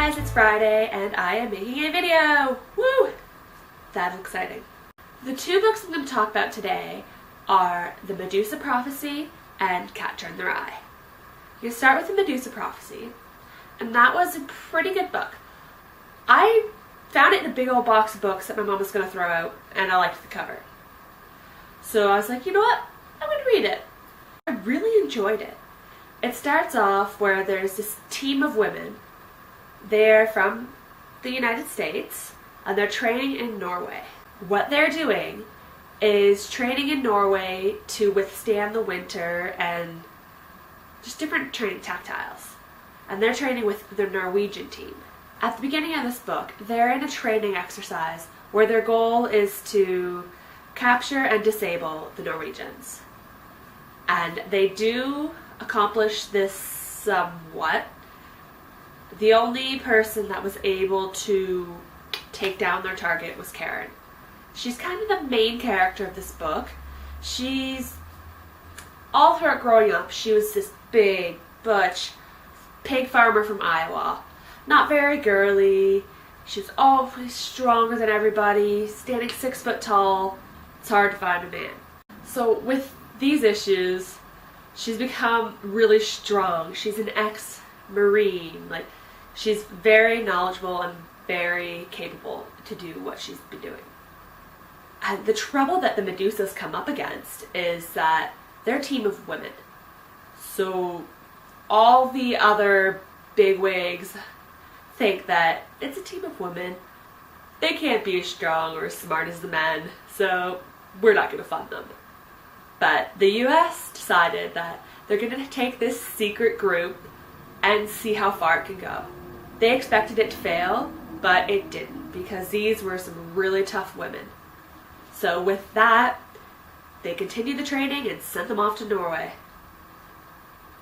guys, it's Friday and I am making a video! Woo! That's exciting. The two books I'm going to talk about today are The Medusa Prophecy and Cat Turned Their Eye. You start with The Medusa Prophecy, and that was a pretty good book. I found it in a big old box of books that my mom was going to throw out, and I liked the cover. So I was like, you know what? I'm going to read it. I really enjoyed it. It starts off where there's this team of women. They're from the United States and they're training in Norway. What they're doing is training in Norway to withstand the winter and just different training tactiles. And they're training with the Norwegian team. At the beginning of this book, they're in a training exercise where their goal is to capture and disable the Norwegians. And they do accomplish this somewhat. The only person that was able to take down their target was Karen. She's kind of the main character of this book. All throughout growing up, she was this big, butch pig farmer from Iowa. Not very girly. She was always stronger than everybody, standing 6 foot tall. It's hard to find a man. So with these issues, she's become really strong. She's an ex-Marine. She's very knowledgeable and very capable to do what she's been doing. And the trouble that the Medusas come up against is that they're a team of women. So all the other bigwigs think that it's a team of women. They can't be as strong or as smart as the men, so we're not going to fund them. But the US decided that they're going to take this secret group and see how far it can go. They expected it to fail, but it didn't, because these were some really tough women. So with that, they continued the training and sent them off to Norway.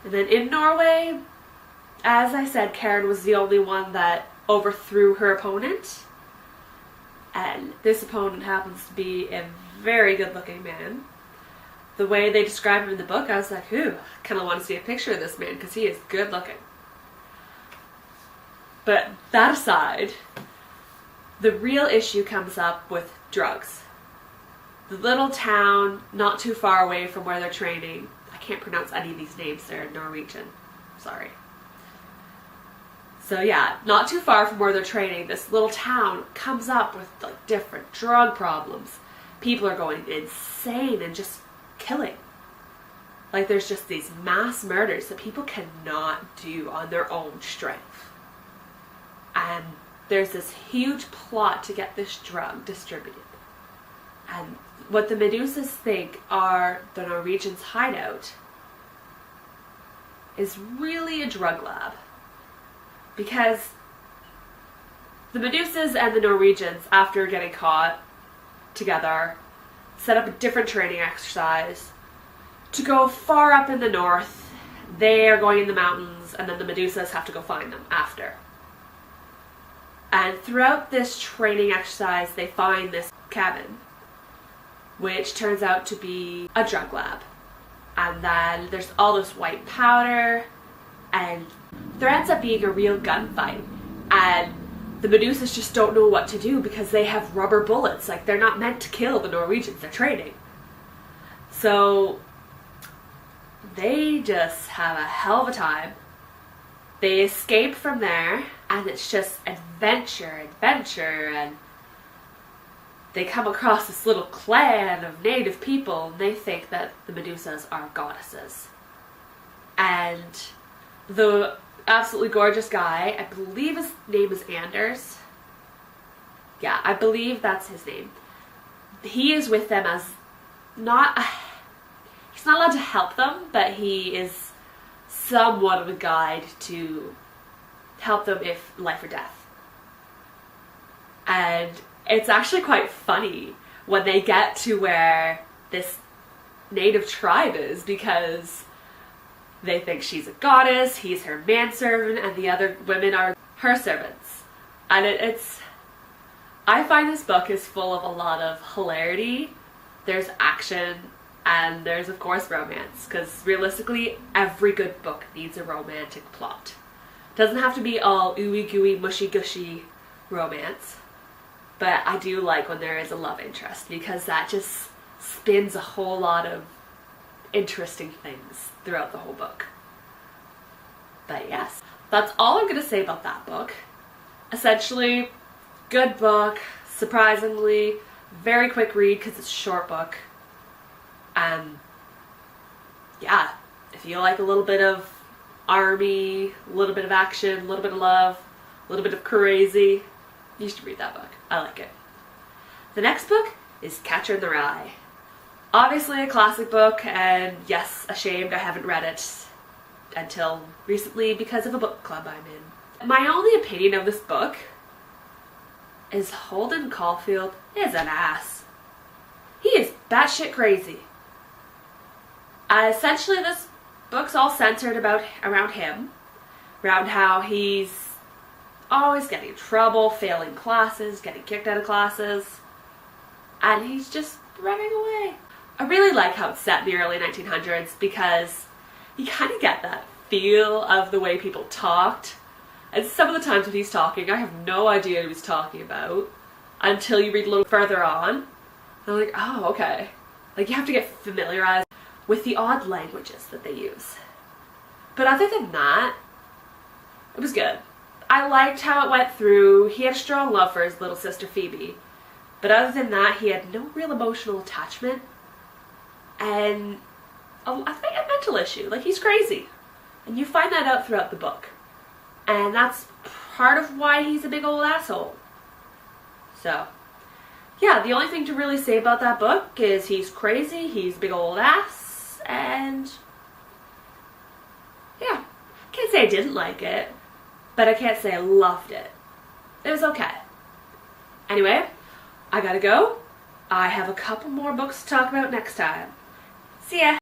And then in Norway, as I said, Karen was the only one that overthrew her opponent. And this opponent happens to be a very good-looking man. The way they describe him in the book, I was like, ooh, I kind of want to see a picture of this man because he is good looking. But that aside, the real issue comes up with drugs. The little town not too far away from where they're training, I can't pronounce any of these names, they're Norwegian, sorry. So yeah, not too far from where they're training, this little town comes up with different drug problems. People are going insane and just killing. There's just these mass murders that people cannot do on their own strength. And there's this huge plot to get this drug distributed. And what the Medusas think are the Norwegians' hideout is really a drug lab. Because the Medusas and the Norwegians, after getting caught together, set up a different training exercise to go far up in the north. They are going in the mountains, and then the Medusas have to go find them after. And throughout this training exercise, they find this cabin, which turns out to be a drug lab. And then there's all this white powder, and there ends up being a real gunfight. And the Medusas just don't know what to do because they have rubber bullets. They're not meant to kill the Norwegians, they're training. So they just have a hell of a time. They escape from there, and it's just adventure, and they come across this little clan of native people, and they think that the Medusas are goddesses. And the absolutely gorgeous guy, I believe his name is Anders. Yeah, I believe that's his name. He is with them as he's not allowed to help them, but he is somewhat of a guide to help them if life or death. And it's actually quite funny when they get to where this native tribe is, because they think she's a goddess, he's her manservant, and the other women are her servants. And I find this book is full of a lot of hilarity. There's action, and there's of course romance, because realistically every good book needs a romantic plot. Doesn't have to be all ooey gooey, mushy gushy romance. But I do like when there is a love interest, because that just spins a whole lot of interesting things throughout the whole book. But yes, that's all I'm going to say about that book. Essentially, good book, surprisingly, very quick read because it's a short book. Yeah, if you like a little bit of army, a little bit of action, a little bit of love, a little bit of crazy, you should read that book. I like it. The next book is Catcher in the Rye. Obviously a classic book, and yes, ashamed I haven't read it until recently because of a book club I'm in. My only opinion of this book is Holden Caulfield is an ass. He is batshit crazy. Essentially this book's all centered around him, around how he's always getting in trouble, failing classes, getting kicked out of classes, and he's just running away. I really like how it's set in the early 1900s because you kind of get that feel of the way people talked. And some of the times when he's talking, I have no idea what he's talking about until you read a little further on. And I'm like, oh, okay. Like, you have to get familiarized with the odd languages that they use. But other than that, it was good. I liked how it went through. He had a strong love for his little sister Phoebe. But other than that, he had no real emotional attachment. And I think a mental issue. Like, he's crazy. And you find that out throughout the book. And that's part of why he's a big old asshole. So, yeah, the only thing to really say about that book is he's crazy, he's a big old ass, and yeah. I can't say I didn't like it, but I can't say I loved it. It was okay. Anyway, I gotta go. I have a couple more books to talk about next time. See ya!